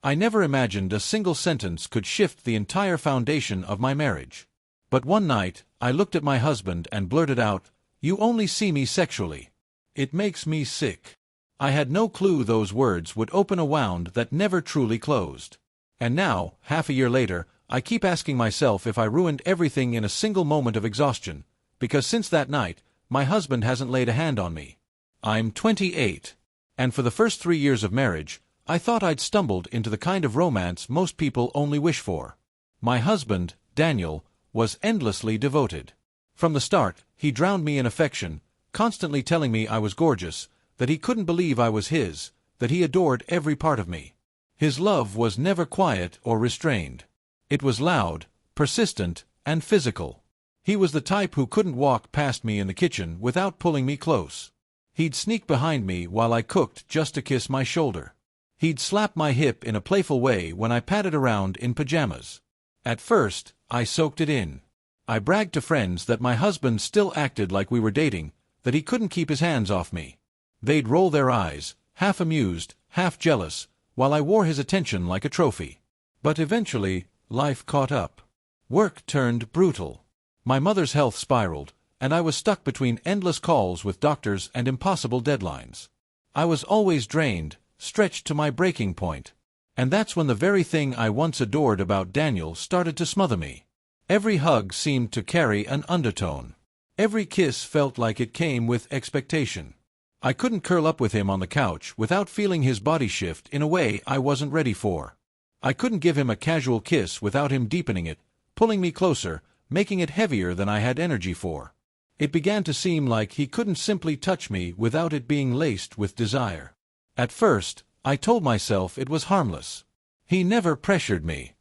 I never imagined a single sentence could shift the entire foundation of my marriage. But one night, I looked at my husband and blurted out, "You only see me sexually. It makes me sick." I had no clue those words would open a wound that never truly closed. And now, half a year later, I keep asking myself if I ruined everything in a single moment of exhaustion, because since that night, my husband hasn't laid a hand on me. I'm 28, and for the first 3 years of marriage, I thought I'd stumbled into the kind of romance most people only wish for. My husband, Daniel, was endlessly devoted. From the start, he drowned me in affection, constantly telling me I was gorgeous, that he couldn't believe I was his, that he adored every part of me. His love was never quiet or restrained. It was loud, persistent, and physical. He was the type who couldn't walk past me in the kitchen without pulling me close. He'd sneak behind me while I cooked just to kiss my shoulder. He'd slap my hip in a playful way when I padded around in pajamas. At first, I soaked it in. I bragged to friends that my husband still acted like we were dating, that he couldn't keep his hands off me. They'd roll their eyes, half amused, half jealous, while I wore his attention like a trophy. But eventually, life caught up. Work turned brutal. My mother's health spiraled, and I was stuck between endless calls with doctors and impossible deadlines. I was always drained, stretched to my breaking point. And that's when the very thing I once adored about Daniel started to smother me. Every hug seemed to carry an undertone. Every kiss felt like it came with expectation. I couldn't curl up with him on the couch without feeling his body shift in a way I wasn't ready for. I couldn't give him a casual kiss without him deepening it, pulling me closer, making it heavier than I had energy for. It began to seem like he couldn't simply touch me without it being laced with desire. At first, I told myself it was harmless. He never pressured me.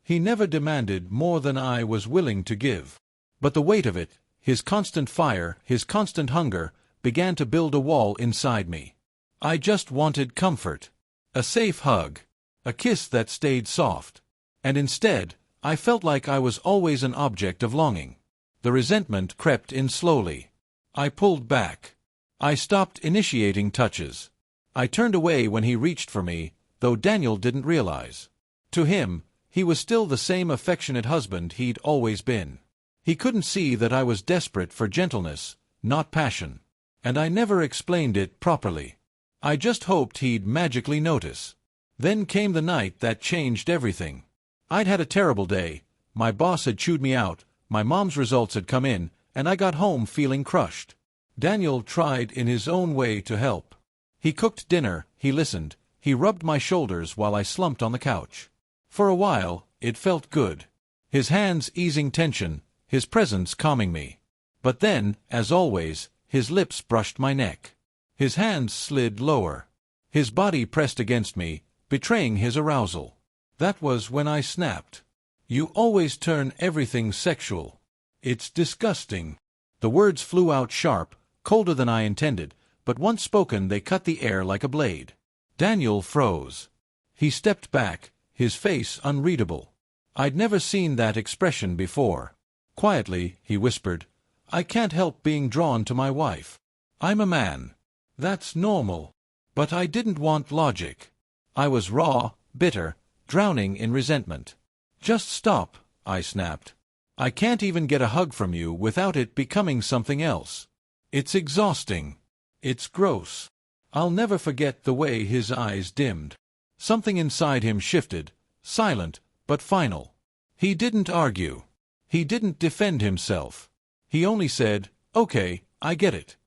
He never demanded more than I was willing to give. But the weight of it, his constant fire, his constant hunger, began to build a wall inside me. I just wanted comfort. A safe hug. A kiss that stayed soft. And instead, I felt like I was always an object of longing. The resentment crept in slowly. I pulled back. I stopped initiating touches. I turned away when he reached for me, though Daniel didn't realize. To him, he was still the same affectionate husband he'd always been. He couldn't see that I was desperate for gentleness, not passion. And I never explained it properly. I just hoped he'd magically notice. Then came the night that changed everything. I'd had a terrible day. My boss had chewed me out, my mom's results had come in, and I got home feeling crushed. Daniel tried in his own way to help. He cooked dinner, he listened, he rubbed my shoulders while I slumped on the couch. For a while, it felt good. His hands easing tension, his presence calming me. But then, as always, his lips brushed my neck. His hands slid lower. His body pressed against me, betraying his arousal. That was when I snapped. "You always turn everything sexual. It's disgusting." The words flew out sharp, colder than I intended, but once spoken they cut the air like a blade. Daniel froze. He stepped back, his face unreadable. I'd never seen that expression before. Quietly, he whispered, "I can't help being drawn to my wife. I'm a man. That's normal." But I didn't want logic. I was raw, bitter, drowning in resentment. "Just stop," I snapped. "I can't even get a hug from you without it becoming something else. It's exhausting. It's gross." I'll never forget the way his eyes dimmed. Something inside him shifted, silent, but final. He didn't argue. He didn't defend himself. He only said, "Okay, I get it."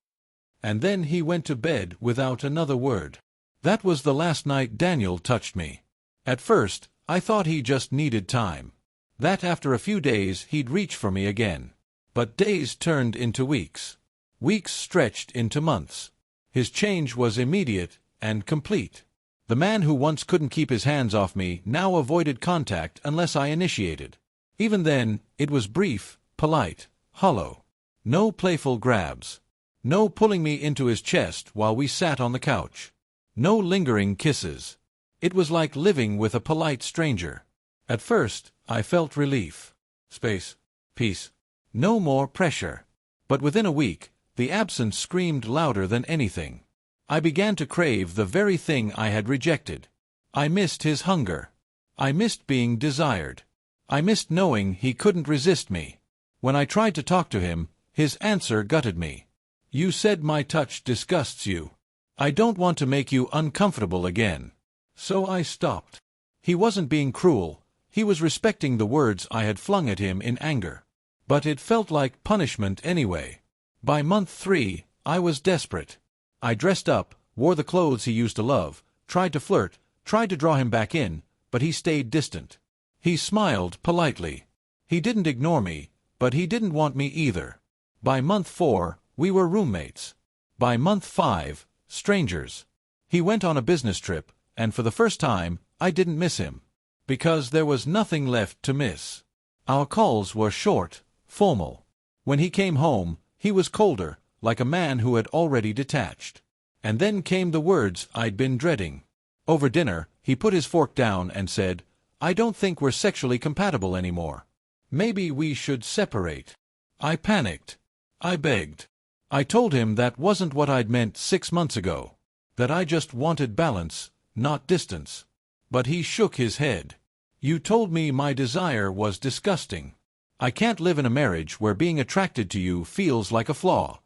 And then he went to bed without another word. That was the last night Daniel touched me. At first, I thought he just needed time. That after a few days he'd reach for me again. But days turned into weeks. Weeks stretched into months. His change was immediate and complete. The man who once couldn't keep his hands off me now avoided contact unless I initiated. Even then, it was brief, polite, hollow. No playful grabs. No pulling me into his chest while we sat on the couch. No lingering kisses. It was like living with a polite stranger. At first, I felt relief. Space. Peace. No more pressure. But within a week, the absence screamed louder than anything. I began to crave the very thing I had rejected. I missed his hunger. I missed being desired. I missed knowing he couldn't resist me. When I tried to talk to him, his answer gutted me. You said my touch disgusts you. I don't want to make you uncomfortable again. So I stopped. He wasn't being cruel. He was respecting the words I had flung at him in anger. But it felt like punishment anyway. By month 3, I was desperate. I dressed up, wore the clothes he used to love, tried to flirt, tried to draw him back in, but he stayed distant. He smiled politely. He didn't ignore me, but he didn't want me either. By month 4, we were roommates. By month 5, strangers. He went on a business trip, and for the first time, I didn't miss him. Because there was nothing left to miss. Our calls were short, formal. When he came home, he was colder, like a man who had already detached. And then came the words I'd been dreading. Over dinner, he put his fork down and said, I don't think we're sexually compatible anymore. Maybe we should separate. I panicked. I begged. I told him that wasn't what I'd meant 6 months ago. That I just wanted balance, not distance. But he shook his head. You told me my desire was disgusting. I can't live in a marriage where being attracted to you feels like a flaw.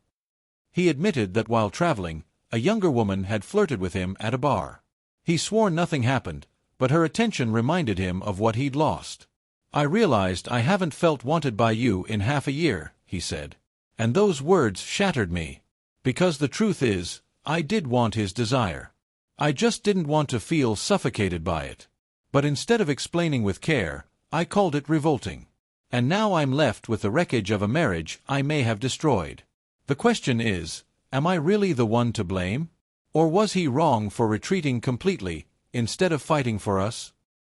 He admitted that while traveling, a younger woman had flirted with him at a bar. He swore nothing happened, but her attention reminded him of what he'd lost. I realized I haven't felt wanted by you in half a year, he said. And those words shattered me. Because the truth is, I did want his desire. I just didn't want to feel suffocated by it. But instead of explaining with care, I called it revolting. And now I'm left with the wreckage of a marriage I may have destroyed. The question is, am I really the one to blame? Or was he wrong for retreating completely, instead of fighting for us?